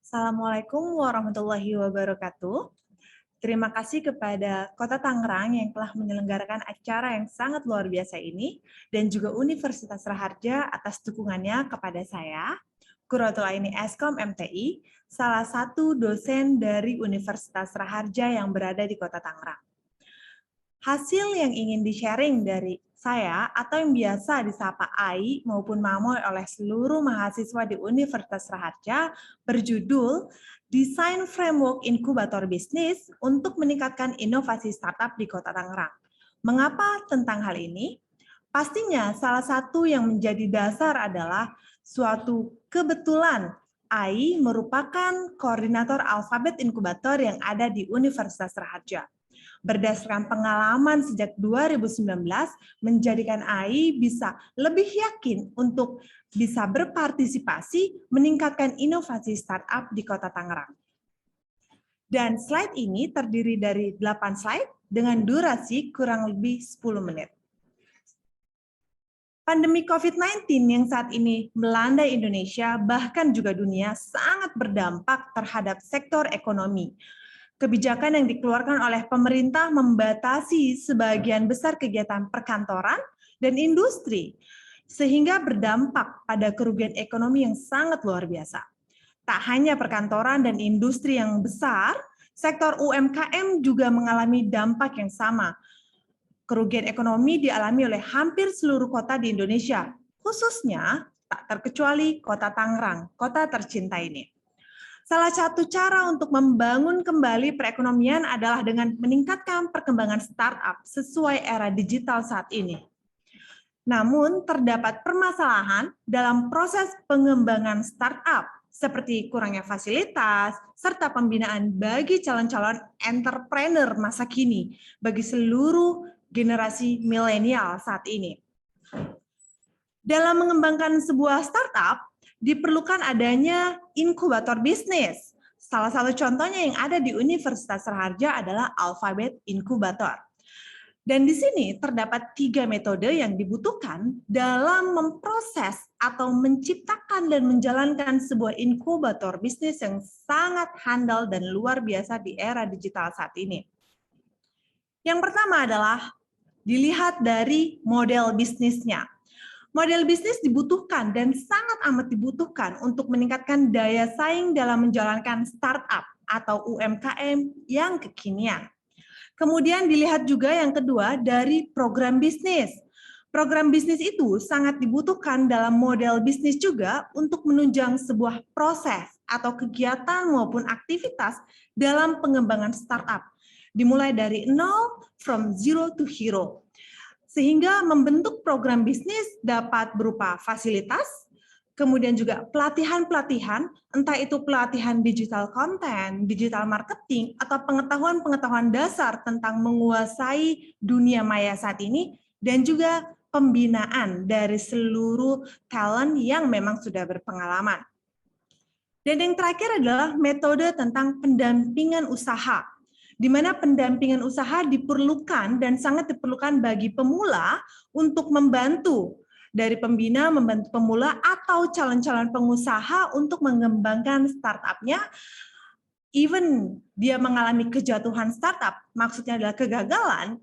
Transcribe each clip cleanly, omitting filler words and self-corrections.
Assalamualaikum warahmatullahi wabarakatuh. Terima kasih kepada Kota Tangerang yang telah menyelenggarakan acara yang sangat luar biasa ini, dan juga Universitas Raharja atas dukungannya kepada saya, Qurratul Aini Eskom MTI, salah satu dosen dari Universitas Raharja yang berada di Kota Tangerang. Hasil yang ingin di-sharing dari saya atau yang biasa disapa AI maupun Mamoy oleh seluruh mahasiswa di Universitas Raharja berjudul Desain Framework Inkubator Bisnis untuk meningkatkan inovasi startup di Kota Tangerang. Mengapa tentang hal ini? Pastinya salah satu yang menjadi dasar adalah suatu kebetulan AI merupakan koordinator alfabet inkubator yang ada di Universitas Raharja. Berdasarkan pengalaman sejak 2019, menjadikan AI bisa lebih yakin untuk bisa berpartisipasi meningkatkan inovasi startup di Kota Tangerang. Dan slide ini terdiri dari 8 slide dengan durasi kurang lebih 10 menit. Pandemi COVID-19 yang saat ini melanda Indonesia, bahkan juga dunia, sangat berdampak terhadap sektor ekonomi. Kebijakan yang dikeluarkan oleh pemerintah membatasi sebagian besar kegiatan perkantoran dan industri, sehingga berdampak pada kerugian ekonomi yang sangat luar biasa. Tak hanya perkantoran dan industri yang besar, sektor UMKM juga mengalami dampak yang sama. Kerugian ekonomi dialami oleh hampir seluruh kota di Indonesia, khususnya tak terkecuali Kota Tangerang, kota tercinta ini. Salah satu cara untuk membangun kembali perekonomian adalah dengan meningkatkan perkembangan startup sesuai era digital saat ini. Namun, terdapat permasalahan dalam proses pengembangan startup, seperti kurangnya fasilitas, serta pembinaan bagi calon-calon entrepreneur masa kini bagi seluruh generasi milenial saat ini. Dalam mengembangkan sebuah startup, diperlukan adanya inkubator bisnis. Salah satu contohnya yang ada di Universitas Raharja adalah Alphabet Inkubator. Dan di sini terdapat 3 metode yang dibutuhkan dalam memproses atau menciptakan dan menjalankan sebuah inkubator bisnis yang sangat handal dan luar biasa di era digital saat ini. Yang pertama adalah dilihat dari model bisnisnya. Model bisnis dibutuhkan dan sangat amat dibutuhkan untuk meningkatkan daya saing dalam menjalankan startup atau UMKM yang kekinian. Kemudian dilihat juga yang kedua dari program bisnis. Program bisnis itu sangat dibutuhkan dalam model bisnis juga untuk menunjang sebuah proses atau kegiatan maupun aktivitas dalam pengembangan startup. Dimulai dari nol, from zero to hero. Sehingga membentuk program bisnis dapat berupa fasilitas, kemudian juga pelatihan-pelatihan, entah itu pelatihan digital content, digital marketing, atau pengetahuan-pengetahuan dasar tentang menguasai dunia maya saat ini, dan juga pembinaan dari seluruh talent yang memang sudah berpengalaman. Dan yang terakhir adalah metode tentang pendampingan usaha, di mana pendampingan usaha diperlukan dan sangat diperlukan bagi pemula untuk membantu dari pembina, membantu pemula atau calon-calon pengusaha untuk mengembangkan startup-nya. Even dia mengalami kejatuhan startup, maksudnya adalah kegagalan,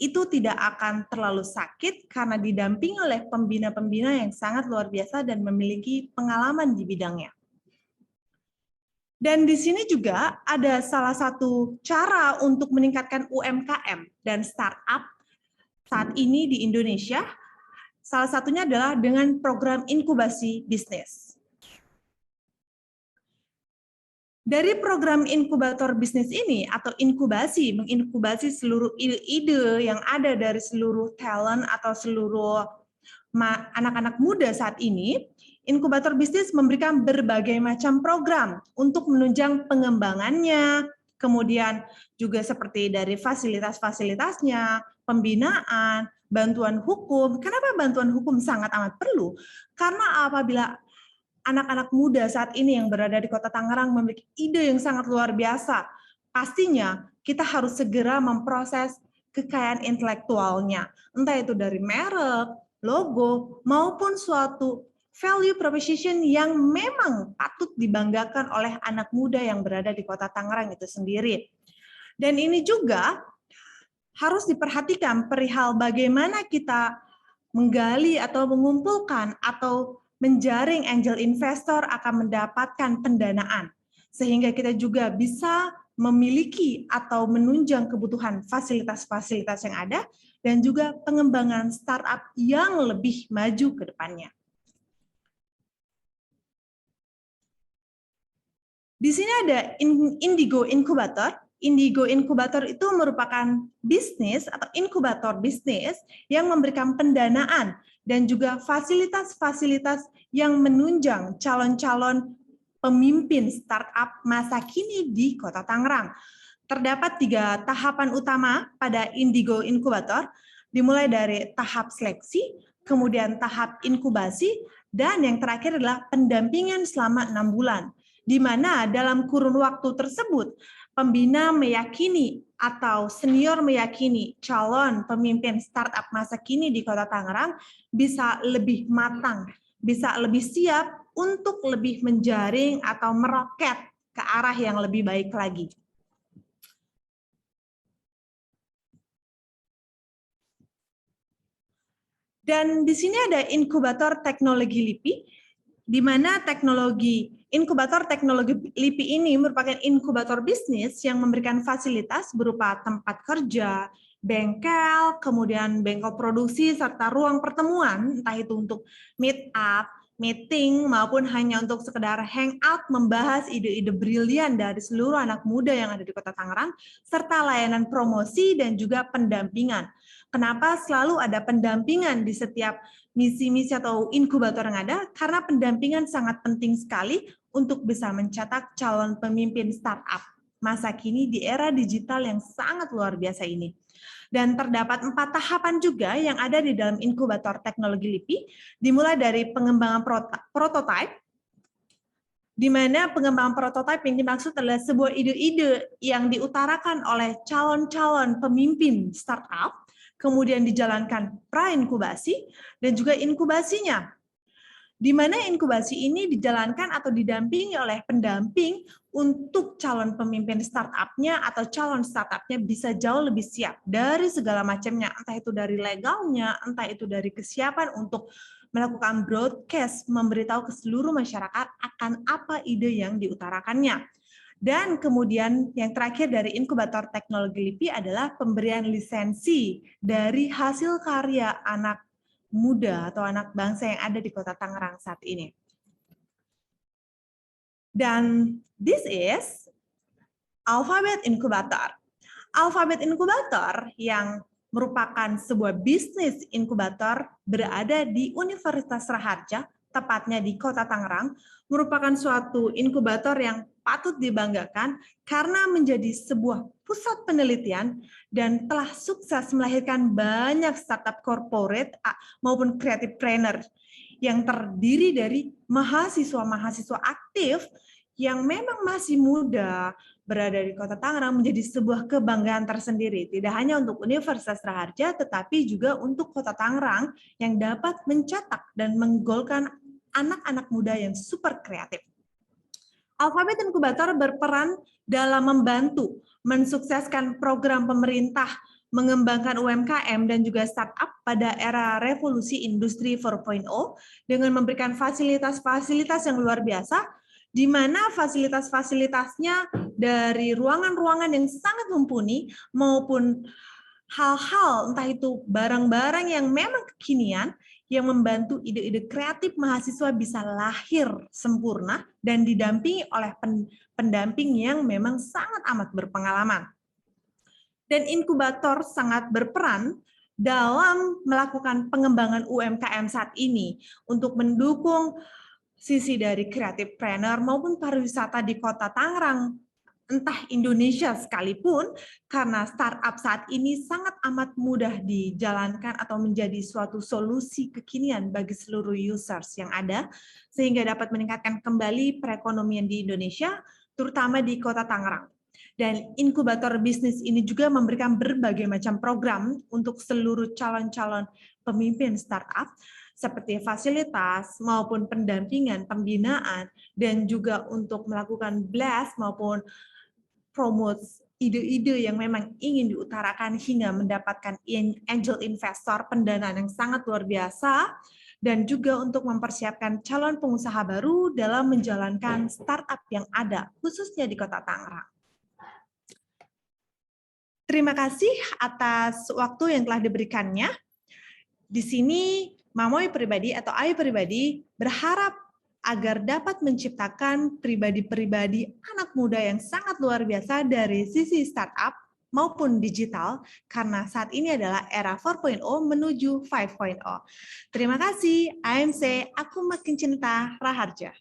itu tidak akan terlalu sakit karena didampingi oleh pembina-pembina yang sangat luar biasa dan memiliki pengalaman di bidangnya. Dan di sini juga ada salah satu cara untuk meningkatkan UMKM dan startup saat ini di Indonesia. Salah satunya adalah dengan program inkubasi bisnis. Dari program inkubator bisnis ini atau inkubasi, menginkubasi seluruh ide-ide yang ada dari seluruh talent atau seluruh anak-anak muda saat ini, inkubator bisnis memberikan berbagai macam program untuk menunjang pengembangannya, kemudian juga seperti dari fasilitas-fasilitasnya, pembinaan, bantuan hukum. Kenapa bantuan hukum sangat amat perlu? Karena apabila anak-anak muda saat ini yang berada di Kota Tangerang memiliki ide yang sangat luar biasa, pastinya kita harus segera memproses kekayaan intelektualnya, entah itu dari merek, logo, maupun suatu value proposition yang memang patut dibanggakan oleh anak muda yang berada di Kota Tangerang itu sendiri. Dan ini juga harus diperhatikan perihal bagaimana kita menggali atau mengumpulkan atau menjaring angel investor akan mendapatkan pendanaan. Sehingga kita juga bisa memiliki atau menunjang kebutuhan fasilitas-fasilitas yang ada dan juga pengembangan startup yang lebih maju ke depannya. Di sini ada Indigo Incubator. Indigo Incubator itu merupakan bisnis atau inkubator bisnis yang memberikan pendanaan dan juga fasilitas-fasilitas yang menunjang calon-calon pemimpin startup masa kini di Kota Tangerang. Terdapat 3 tahapan utama pada Indigo Incubator, dimulai dari tahap seleksi, kemudian tahap inkubasi, dan yang terakhir adalah pendampingan selama 6 bulan. Di mana dalam kurun waktu tersebut, pembina meyakini atau senior meyakini calon pemimpin startup masa kini di Kota Tangerang bisa lebih matang, bisa lebih siap untuk lebih menjaring atau meroket ke arah yang lebih baik lagi. Dan di sini ada inkubator teknologi LIPI, di mana inkubator teknologi LIPI ini merupakan inkubator bisnis yang memberikan fasilitas berupa tempat kerja, bengkel, kemudian bengkel produksi, serta ruang pertemuan, entah itu untuk meet up, meeting, maupun hanya untuk sekedar hangout, membahas ide-ide brilian dari seluruh anak muda yang ada di Kota Tangerang, serta layanan promosi dan juga pendampingan. Kenapa selalu ada pendampingan di setiap misi-misi atau inkubator yang ada? Karena pendampingan sangat penting sekali untuk bisa mencetak calon pemimpin startup masa kini di era digital yang sangat luar biasa ini. Dan terdapat 4 tahapan juga yang ada di dalam inkubator teknologi LIPI, dimulai dari pengembangan prototipe, di mana pengembangan prototipe yang dimaksud adalah sebuah ide-ide yang diutarakan oleh calon-calon pemimpin startup, kemudian dijalankan pra-inkubasi, dan juga inkubasinya. Di mana inkubasi ini dijalankan atau didampingi oleh pendamping untuk calon pemimpin startup-nya atau calon startup-nya bisa jauh lebih siap dari segala macamnya, entah itu dari legalnya, entah itu dari kesiapan untuk melakukan broadcast, memberitahu ke seluruh masyarakat akan apa ide yang diutarakannya. Dan kemudian yang terakhir dari inkubator teknologi LIPI adalah pemberian lisensi dari hasil karya anak muda atau anak bangsa yang ada di Kota Tangerang saat ini. Dan this is Alphabet Incubator. Alphabet Incubator yang merupakan sebuah bisnis inkubator berada di Universitas Raharja, tepatnya di Kota Tangerang, merupakan suatu inkubator yang patut dibanggakan karena menjadi sebuah pusat penelitian dan telah sukses melahirkan banyak startup corporate maupun creative trainer yang terdiri dari mahasiswa-mahasiswa aktif yang memang masih muda berada di Kota Tangerang menjadi sebuah kebanggaan tersendiri, tidak hanya untuk Universitas Raharja, tetapi juga untuk Kota Tangerang yang dapat mencetak dan menggolkan anak-anak muda yang super kreatif. Alphabet Incubator berperan dalam membantu mensukseskan program pemerintah mengembangkan UMKM dan juga startup pada era revolusi industri 4.0 dengan memberikan fasilitas-fasilitas yang luar biasa, di mana fasilitas-fasilitasnya dari ruangan-ruangan yang sangat mumpuni maupun hal-hal entah itu barang-barang yang memang kekinian yang membantu ide-ide kreatif mahasiswa bisa lahir sempurna dan didampingi oleh pendamping yang memang sangat amat berpengalaman. Dan inkubator sangat berperan dalam melakukan pengembangan UMKM saat ini untuk mendukung sisi dari creative planner maupun pariwisata di Kota Tangerang, entah Indonesia sekalipun, karena startup saat ini sangat amat mudah dijalankan atau menjadi suatu solusi kekinian bagi seluruh users yang ada, sehingga dapat meningkatkan kembali perekonomian di Indonesia, terutama di Kota Tangerang. Dan inkubator bisnis ini juga memberikan berbagai macam program untuk seluruh calon-calon pemimpin startup, seperti fasilitas maupun pendampingan, pembinaan, dan juga untuk melakukan blast maupun promote ide-ide yang memang ingin diutarakan hingga mendapatkan angel investor, pendanaan yang sangat luar biasa, dan juga untuk mempersiapkan calon pengusaha baru dalam menjalankan startup yang ada, khususnya di Kota Tangerang. Terima kasih atas waktu yang telah diberikannya. Di sini, Mamoy pribadi atau Ayu pribadi berharap agar dapat menciptakan pribadi-pribadi anak muda yang sangat luar biasa dari sisi startup maupun digital, karena saat ini adalah era 4.0 menuju 5.0. Terima kasih, AMC, aku makin cinta, Raharja.